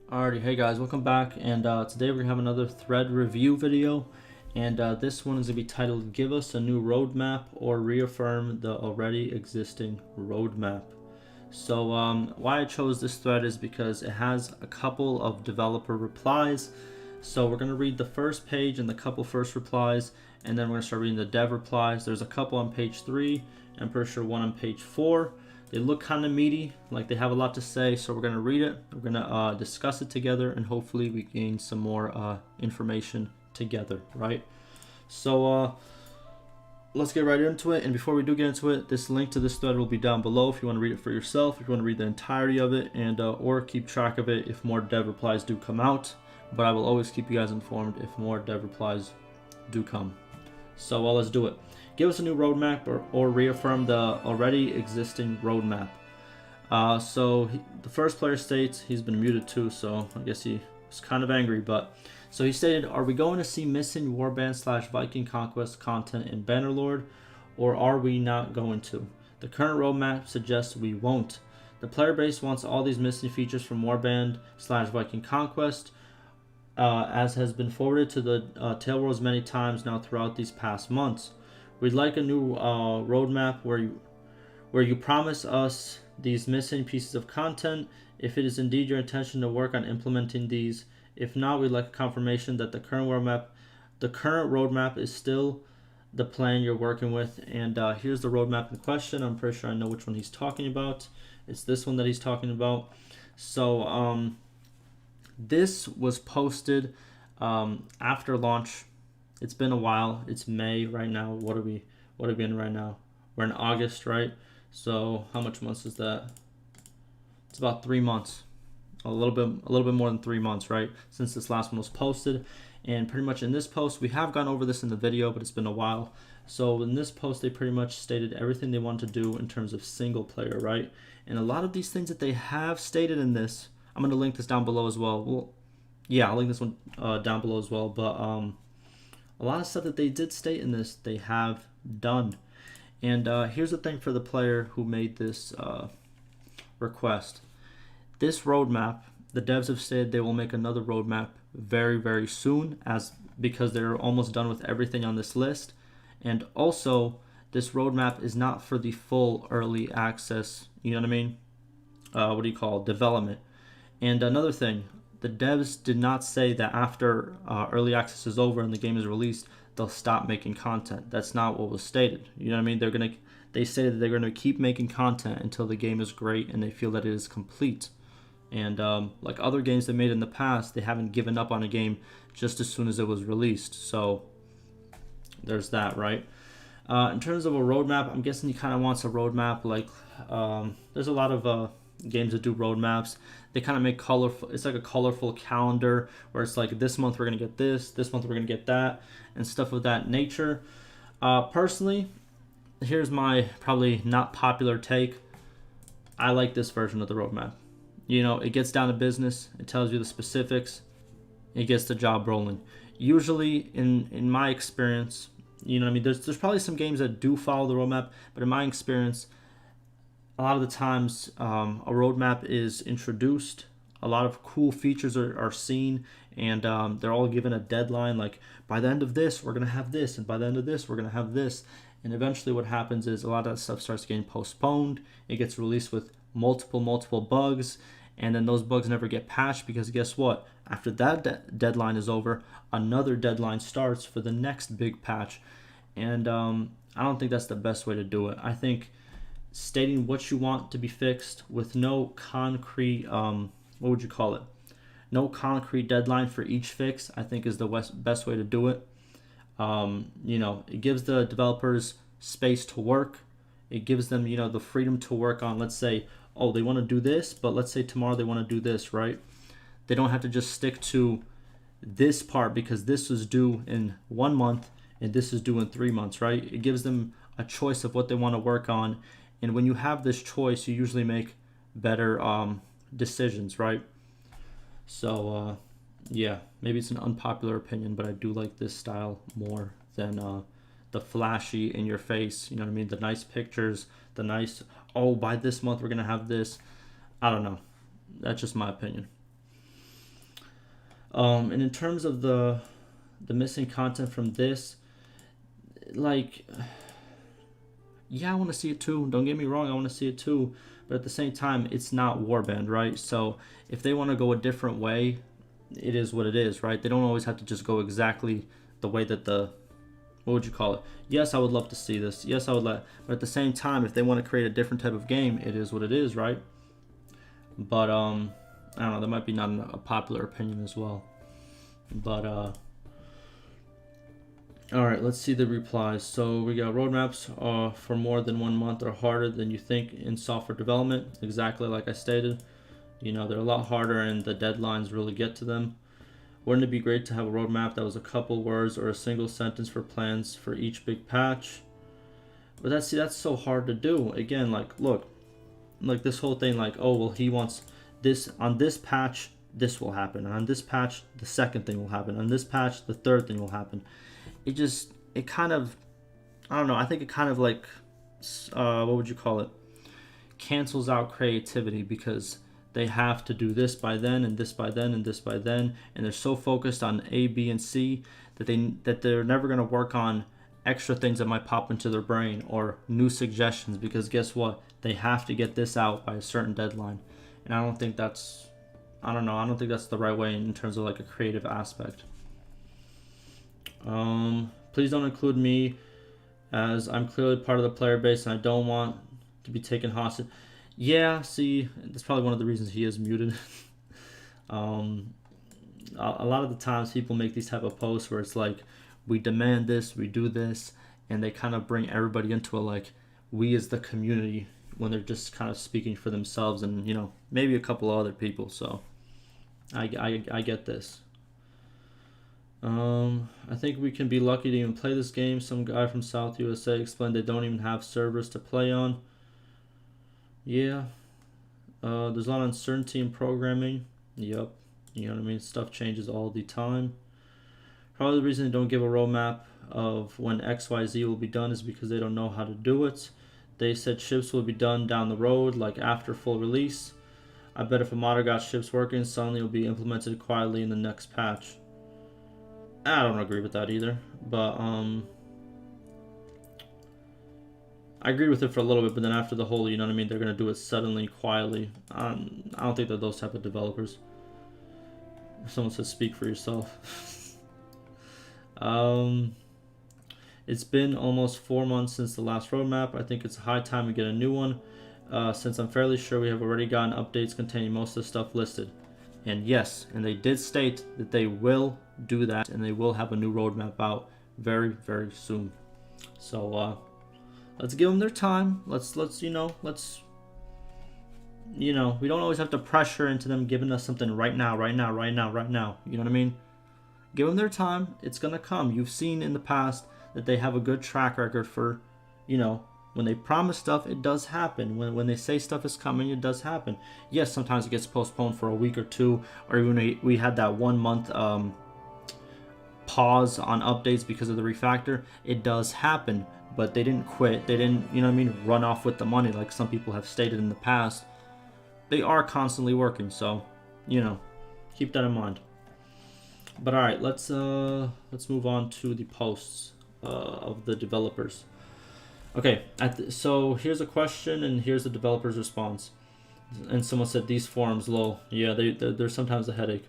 Alrighty, hey guys, welcome back, and today we're gonna have another thread review video, and this one is gonna be titled "Give us a new roadmap or reaffirm the already existing roadmap." So why I chose this thread is because it has a couple of developer replies. So we're gonna read the first page and the couple first replies, and then we're gonna start reading the dev replies. There's a couple on page 3, and I'm pretty sure one on page 4. They look kind of meaty, like they have a lot to say, so we're going to read it, we're going to discuss it together, and hopefully we gain some more information together, right? So let's get right into it, and before we do get into it, this link to this thread will be down below if you want to read it for yourself, if you want to read the entirety of it, and or keep track of it if more dev replies do come out, but I will always keep you guys informed if more dev replies do come. So let's do it. Give us a new roadmap or reaffirm the already existing roadmap. The first player states, he's been muted too, so I guess he was kind of angry, but so he stated, are we going to see missing Warband / Viking Conquest content in Bannerlord, or are we not going to? The current roadmap suggests we won't. The player base wants all these missing features from Warband / Viking Conquest, as has been forwarded to the Tail Worlds many times now throughout these past months. We'd like a new roadmap where you promise us these missing pieces of content, if it is indeed your intention to work on implementing these. If not, we'd like a confirmation that the current roadmap is still the plan you're working with. And here's the roadmap in question. I'm pretty sure I know which one he's talking about. It's this one that he's talking about. So this was posted after launch. It's been a while. It's May right now. What are we in right now? We're in August, right? So how much months is that? It's about 3 months. A little bit more than 3 months, right? Since this last one was posted. And pretty much in this post, we have gone over this in the video, but it's been a while. So in this post, they pretty much stated everything they want to do in terms of single player, right? And a lot of these things that they have stated in this, I'm going to link this down below as well. Well, yeah, I'll link this one down below as well. But a lot of stuff that they did state in this, they have done. And here's the thing for the player who made this request. This roadmap, the devs have said they will make another roadmap very, very soon, because they're almost done with everything on this list. And also, this roadmap is not for the full early access, you know what I mean? What do you call it? Development. And another thing, the devs did not say that after early access is over and the game is released, they'll stop making content. That's not what was stated. You know what I mean? They say that they're gonna keep making content until the game is great and they feel that it is complete. And like other games they made in the past, they haven't given up on a game just as soon as it was released. So there's that, right? In terms of a roadmap, I'm guessing he kind of wants a roadmap like there's a lot of games that do roadmaps. They kind of make colorful, it's like a colorful calendar where it's like this month we're gonna get this month we're gonna get that, and stuff of that nature. Personally, here's my probably not popular take. I like this version of the roadmap. You know, it gets down to business, it tells you the specifics, it gets the job rolling. Usually in my experience, you know what I mean, there's probably some games that do follow the roadmap, but in my experience, a lot of the times a roadmap is introduced, a lot of cool features are seen, and they're all given a deadline, like by the end of this we're going to have this, and by the end of this we're going to have this. And eventually what happens is a lot of that stuff starts getting postponed. It gets released with multiple bugs, and then those bugs never get patched, because guess what? After that deadline is over, another deadline starts for the next big patch. And I don't think that's the best way to do it. I think stating what you want to be fixed with no concrete, what would you call it? No concrete deadline for each fix, I think is the best way to do it. You know, it gives the developers space to work. It gives them, you know, the freedom to work on, let's say, oh, they want to do this, but let's say tomorrow they want to do this, right? They don't have to just stick to this part because this is due in 1 month and this is due in 3 months, right? It gives them a choice of what they want to work on. And when you have this choice, you usually make better decisions, right? So, yeah, maybe it's an unpopular opinion, but I do like this style more than the flashy in your face, you know what I mean? The nice pictures, the nice, oh, by this month we're going to have this. I don't know. That's just my opinion. And in terms of the missing content from this, like, yeah, I want to see it too. Don't get me wrong, I want to see it too. But at the same time, it's not Warband, right? So if they want to go a different way, it is what it is, right? They don't always have to just go exactly the way that the, what would you call it? Yes, I would love to see this. Yes, I would let. But at the same time, if they want to create a different type of game, it is what it is, right? But I don't know. That might be not a popular opinion as well. But all right, let's see the replies. So we got roadmaps for more than 1 month are harder than you think in software development. Exactly like I stated. You know, they're a lot harder and the deadlines really get to them. Wouldn't it be great to have a roadmap that was a couple words or a single sentence for plans for each big patch? But that's so hard to do. Again, like, look, like this whole thing, like, oh, well, he wants this on this patch, this will happen. And on this patch, the second thing will happen. On this patch, the third thing will happen. It kind of, I don't know, I think it kind of like, what would you call it? Cancels out creativity because they have to do this by then and this by then and this by then, and they're so focused on A, B, and C that they're never going to work on extra things that might pop into their brain or new suggestions, because guess what? They have to get this out by a certain deadline. And I don't think that's, I don't know, I don't think that's the right way in terms of like a creative aspect. Please don't include me, as I'm clearly part of the player base and I don't want to be taken hostage. Yeah, see, that's probably one of the reasons he is muted. A lot of the times people make these type of posts where it's like, we demand this, we do this, and they kind of bring everybody into a like, we as the community, when they're just kind of speaking for themselves and, you know, maybe a couple of other people. So I get this. I think we can be lucky to even play this game. Some guy from South USA explained they don't even have servers to play on. Yeah. There's a lot of uncertainty in programming. Yep. You know what I mean? Stuff changes all the time. Probably the reason they don't give a roadmap of when XYZ will be done is because they don't know how to do it. They said ships will be done down the road, like after full release. I bet if a modder got ships working, suddenly it will be implemented quietly in the next patch. I don't agree with that either, but I agreed with it for a little bit, but then after the whole, you know what I mean, they're gonna do it suddenly, quietly. I don't think they're those type of developers. Someone says speak for yourself. It's been almost 4 months since the last roadmap. I think it's high time we get a new one, since I'm fairly sure we have already gotten updates containing most of the stuff listed. And yes, and they did state that they will do that, and they will have a new roadmap out very, very soon. So let's give them their time. Let's we don't always have to pressure into them giving us something right now. You know what I mean? Give them their time. It's gonna come. You've seen in the past that they have a good track record for, when they promise stuff, it does happen. When they say stuff is coming, it does happen. Yes, sometimes it gets postponed for a week or two, or even we had that 1 month pause on updates because of the refactor. It does happen, but they didn't quit. They didn't, run off with the money like some people have stated in the past. They are constantly working, so, keep that in mind. But all right, let's move on to the posts of the developers. Okay, so here's a question and here's the developer's response. And someone said these forums, lol. Yeah, they're sometimes a headache.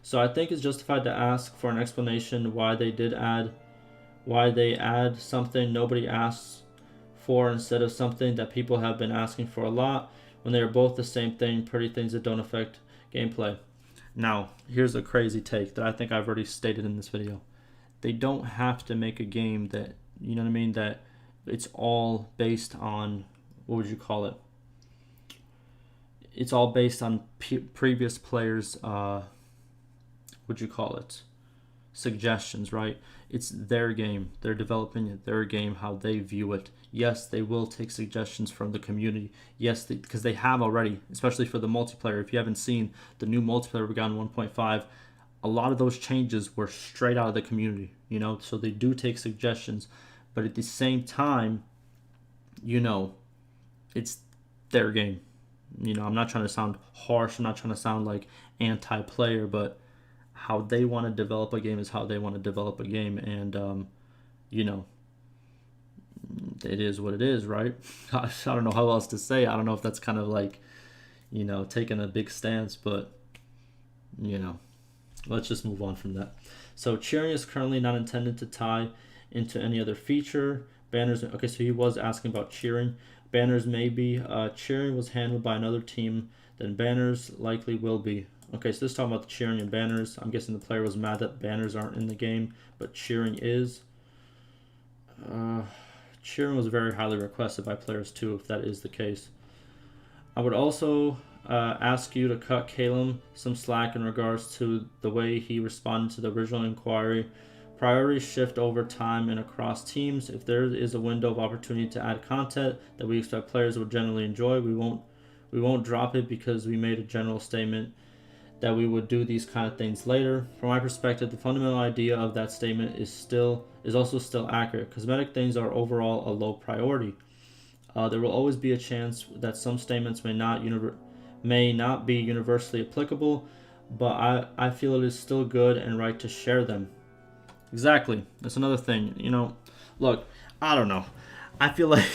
So I think it's justified to ask for an explanation why they add something nobody asks for instead of something that people have been asking for a lot, when they are both the same thing, pretty things that don't affect gameplay. Now, here's a crazy take that I think I've already stated in this video. They don't have to make a game that, that it's all based on, what would you call it? It's all based on previous players' suggestions, right? It's their game. They're developing it, their game, how they view it. Yes, they will take suggestions from the community. Yes, because they have already, especially for the multiplayer. If you haven't seen the new multiplayer we got in 1.5, a lot of those changes were straight out of the community, so they do take suggestions. But at the same time, it's their game. I'm not trying to sound harsh. I'm not trying to sound like anti-player, but how they want to develop a game is how they want to develop a game, and you know, it is what it is, right? Gosh, I don't know how else to say. I don't know if that's kind of like, taking a big stance, but you know, let's just move on from that. So cheering is currently not intended to tie into any other feature. Banners, okay, so he was asking about cheering. Banners may be. Cheering was handled by another team, then banners likely will be. Okay, so this is talking about the cheering and banners. I'm guessing the player was mad that banners aren't in the game, but cheering is. Cheering was very highly requested by players too, if that is the case. I would also ask you to cut Calum some slack in regards to the way he responded to the original inquiry. Priorities shift over time and across teams. If there is a window of opportunity to add content that we expect players would generally enjoy, we won't drop it because we made a general statement that we would do these kind of things later. From my perspective, the fundamental idea of that statement is also still accurate. Cosmetic things are overall a low priority. There will always be a chance that some statements may not be universally applicable, but I feel it is still good and right to share them. Exactly. That's another thing. Look, I don't know. I feel like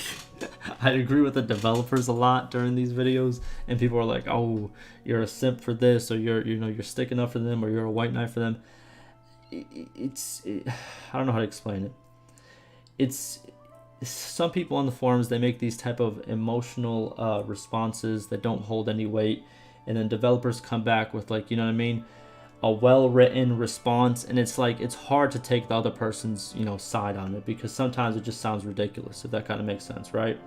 I agree with the developers a lot during these videos, and people are like, "Oh, you're a simp for this, or you're sticking up for them, or you're a white knight for them." I don't know how to explain it. It's some people on the forums, they make these type of emotional responses that don't hold any weight, and then developers come back with, like, you know what I mean, a well-written response, and it's like it's hard to take the other person's side on it, because sometimes it just sounds ridiculous, if that kind of makes sense, right?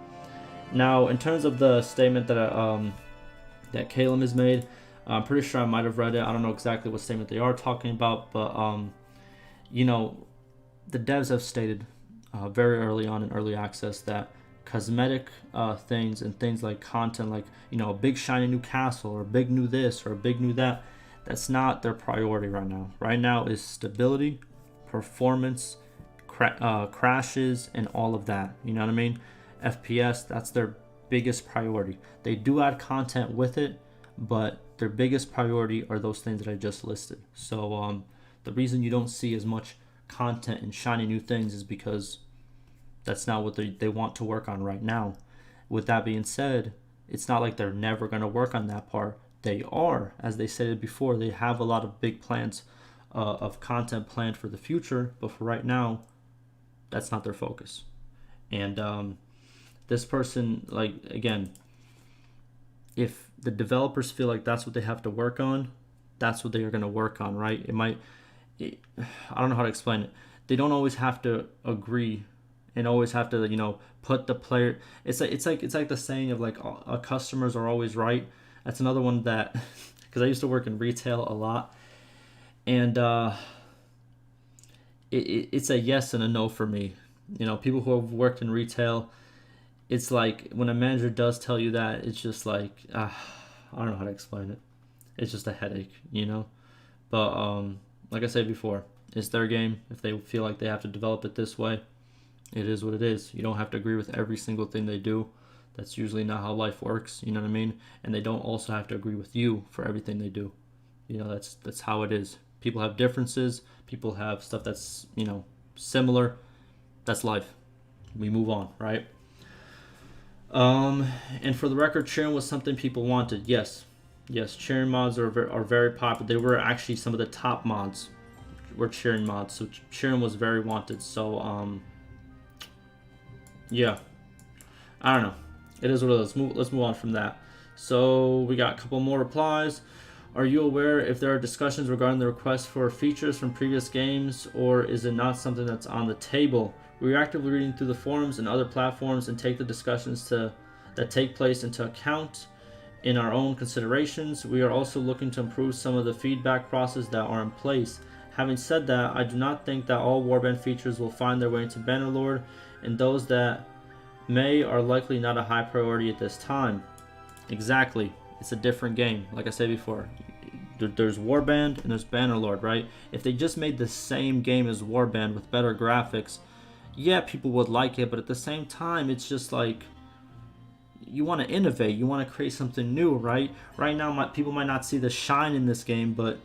Now, in terms of the statement that Calum has made, I'm pretty sure I might have read it. I don't know exactly what statement they are talking about, but the devs have stated very early on in early access that cosmetic things and things like content, like a big shiny new castle or a big new this or a big new that, that's not their priority right now. Right now is stability, performance, crashes, and all of that. You know what I mean? FPS, that's their biggest priority. They do add content with it, but their biggest priority are those things that I just listed. So the reason you don't see as much content and shiny new things is because that's not what they want to work on right now. With that being said, it's not like they're never going to work on that part. They are, as they stated before, they have a lot of big plans of content planned for the future, but for right now, that's not their focus. And this person, like, again, if the developers feel like that's what they have to work on, that's what they are going to work on, right? I don't know how to explain it. They don't always have to agree and always have to, put the player. It's like the saying of, like, customers are always right. That's another one that, because I used to work in retail a lot, and it's a yes and a no for me. People who have worked in retail, it's like when a manager does tell you that, it's just like, I don't know how to explain it. It's just a headache, But like I said before, it's their game. If they feel like they have to develop it this way, it is what it is. You don't have to agree with every single thing they do. That's usually not how life works, you know what I mean? And they don't also have to agree with you for everything they do. That's how it is. People have differences. People have stuff that's, similar. That's life. We move on, right? And for the record, cheering was something people wanted. Yes, cheering mods are very popular. They were actually some of the top mods were cheering mods. So cheering was very wanted. So, yeah. I don't know. It is what it is. Let's move on from that. So we got a couple more replies. Are you aware if there are discussions regarding the request for features from previous games, or is it not something that's on the table? We are actively reading through the forums and other platforms and take the discussions that take place into account in our own considerations. We are also looking to improve some of the feedback process that are in place. Having said that, I do not think that all Warband features will find their way into Bannerlord, and those that may are likely not a high priority at this time. Exactly. It's a different game. Like I said before, there's Warband and there's Bannerlord, right? If they just made the same game as Warband with better graphics, yeah, people would like it, but at the same time, it's just like, you want to innovate, you want to create something new, right? Right now, people might not see the shine in this game, but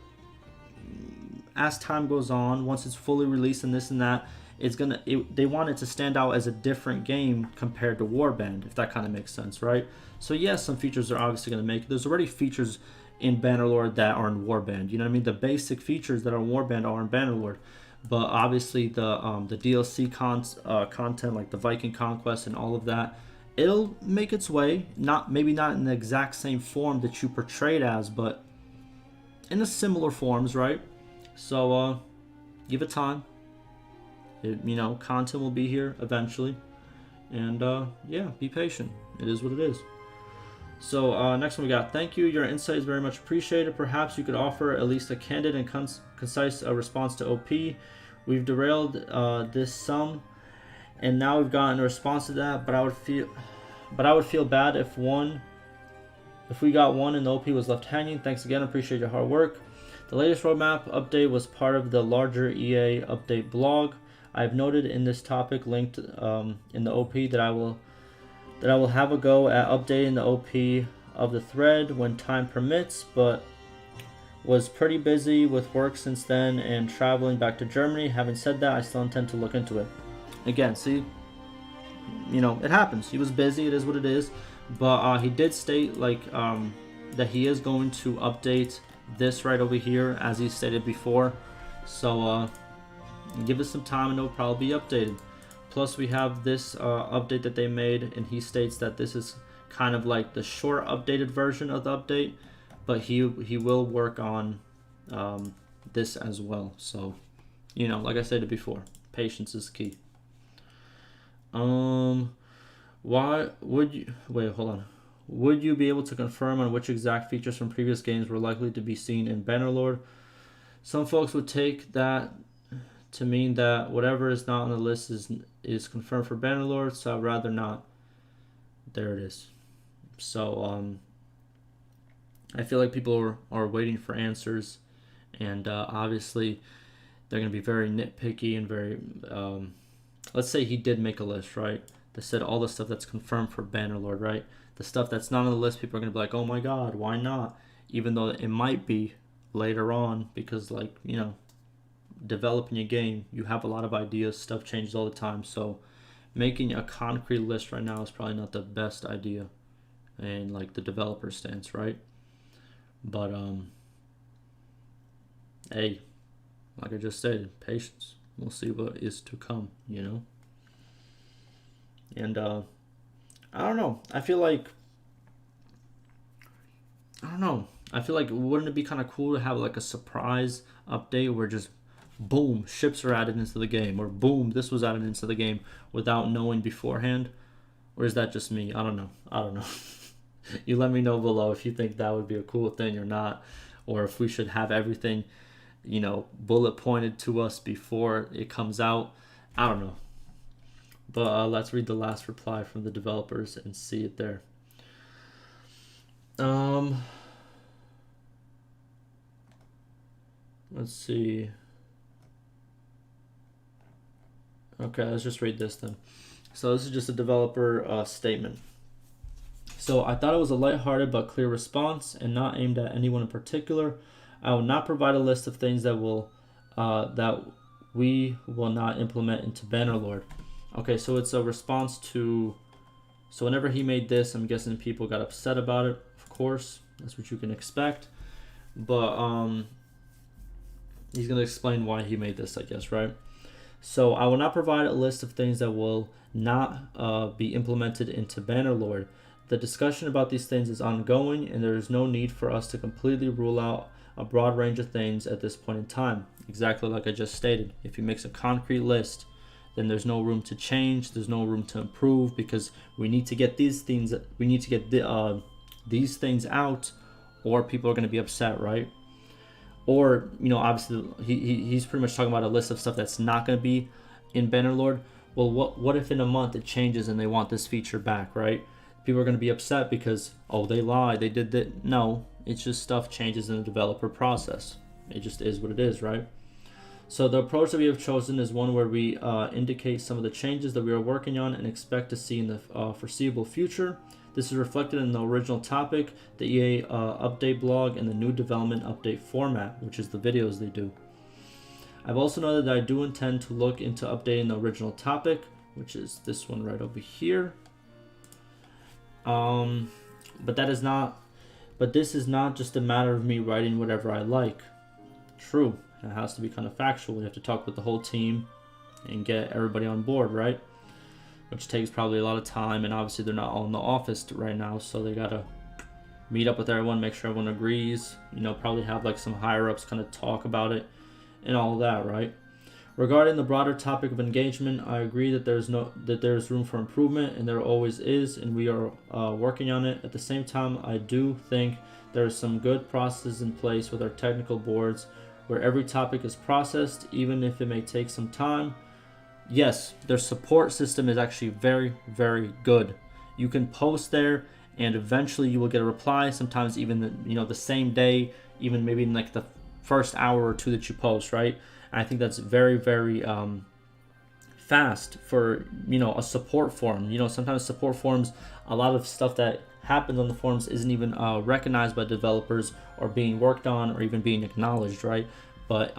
as time goes on, once it's fully released and this and that, they want it to stand out as a different game compared to Warband, if that kind of makes sense, right? So yes, some features are obviously going to make it. There's already features in Bannerlord that are in Warband. You know what I mean? The basic features that are in Warband are in Bannerlord. But obviously the DLC content, like the Viking Conquest and all of that, it'll make its way. Maybe not in the exact same form that you portrayed as, but in a similar forms, right? So give it time. Content will be here eventually, and yeah, be patient. It is what it is. So next one we got, thank you, your insight is very much appreciated. Perhaps you could offer at least a candid and concise response to OP. We've derailed this some, and now we've gotten a response to that, but I would feel bad if we got one and the OP was left hanging. Thanks again, appreciate your hard work. The latest roadmap update was part of the larger EA update blog. I have noted in this topic linked in the OP that I will have a go at updating the OP of the thread when time permits, but was pretty busy with work since then and traveling back to Germany. Having said that, I still intend to look into it. Again, see, it happens. He was busy, it is what it is, but he did state that he is going to update this right over here as he stated before. So give us some time and it'll probably be updated. Plus we have this update that they made, and he states that this is kind of like the short updated version of the update, but he will work on this as well. So like I said before, patience is key. Why would you hold on, would you be able to confirm on which exact features from previous games were likely to be seen in Bannerlord? Some folks would take that to mean that whatever is not on the list is confirmed for Bannerlord, so I'd rather not. There it is. So I feel like people are waiting for answers, and obviously they're going to be very nitpicky and very let's say he did make a list, right? They said all the stuff that's confirmed for Bannerlord, right? The stuff that's not on the list, people are going to be like, oh my god, why not? Even though it might be later on, because developing a game, you have a lot of ideas, stuff changes all the time, so making a concrete list right now is probably not the best idea and the developer stance, right? But hey, like I just stated, patience. We'll see what is to come, and I don't know, I feel like wouldn't it be kind of cool to have a surprise update where just boom, ships are added into the game, or boom, this was added into the game without knowing beforehand? Or is that just me? I don't know. You let me know below if you think that would be a cool thing or not, or if we should have everything bullet pointed to us before it comes out. I don't know. But let's read the last reply from the developers and see it there. Let's see. Okay, let's just read this then. So this is just a developer statement. So I thought it was a lighthearted but clear response and not aimed at anyone in particular. I will not provide a list of things that we will not implement into Bannerlord. Okay, so it's a response to. So whenever he made this, I'm guessing people got upset about it. Of course, that's what you can expect. But he's gonna explain why he made this, I guess, right? So I will not provide a list of things that will not be implemented into Bannerlord. The discussion about these things is ongoing, and there is no need for us to completely rule out a broad range of things at this point in time. Exactly like I just stated. If he makes a concrete list, then there's no room to change. There's no room to improve, because we need to get these things. We need to get these things out, or people are going to be upset, right? Or obviously he's pretty much talking about a list of stuff that's not going to be in Bannerlord. Well, what if in a month it changes and they want this feature back, right? People are going to be upset because, oh, they lied, they did that. No, it's just stuff changes in the developer process. It just is what it is, right? So the approach that we have chosen is one where we indicate some of the changes that we are working on and expect to see in the foreseeable future. This is reflected in the original topic, the EA update blog, and the new development update format, which is the videos they do. I've also noted that I do intend to look into updating the original topic, which is this one right over here. But this is not just a matter of me writing whatever I like. True, it has to be kind of factual. We have to talk with the whole team and get everybody on board, right? Which takes probably a lot of time, and obviously they're not all in the office right now, so they gotta meet up with everyone, make sure everyone agrees, you know, probably have like some higher ups kind of talk about it and all that, right? Regarding the broader topic of engagement, I agree that there's room for improvement, and there always is, and we are working on it. At the same time, I do think there are some good processes in place with our technical boards where every topic is processed, even if it may take some time. Yes, their support system is actually very, very good. You can post there, and eventually you will get a reply. Sometimes even the same day, even maybe in like the first hour or two that you post, right? And I think that's very, very fast for a support forum. Sometimes support forums, a lot of stuff that happens on the forums isn't even recognized by developers or being worked on or even being acknowledged, right? But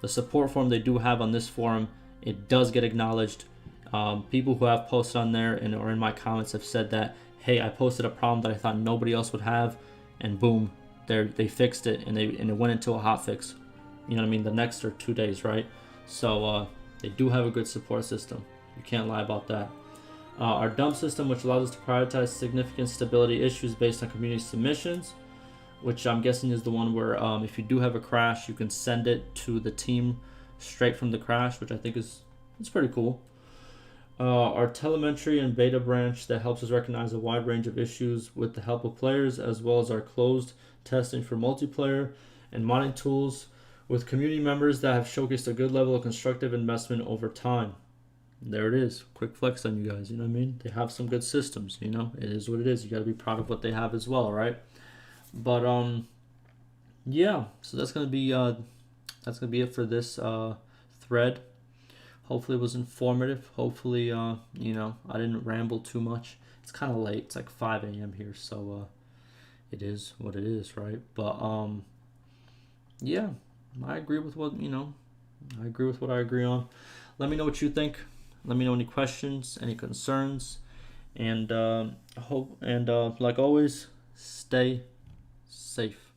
the support forum they do have on this forum, it does get acknowledged. People who have posted on there and or in my comments have said that, hey, I posted a problem that I thought nobody else would have, and boom, they fixed it, and it went into a hotfix. You know what I mean? The next or 2 days, right? So they do have a good support system. You can't lie about that. Our dump system, which allows us to prioritize significant stability issues based on community submissions, which I'm guessing is the one where if you do have a crash, you can send it to the team straight from the crash, which I think it's pretty cool. Our telemetry and beta branch that helps us recognize a wide range of issues with the help of players, as well as our closed testing for multiplayer and modding tools with community members that have showcased a good level of constructive investment over time. There it is. Quick flex on you guys, you know what I mean? They have some good systems, it is what it is. You got to be proud of what they have as well, right? But yeah, so that's gonna be it for this thread. Hopefully it was informative. Hopefully I didn't ramble too much. It's kind of late. It's like 5 a.m. here, so it is what it is, right? But yeah, I agree with what I agree on. Let me know what you think. Let me know any questions, any concerns, and like always, stay safe.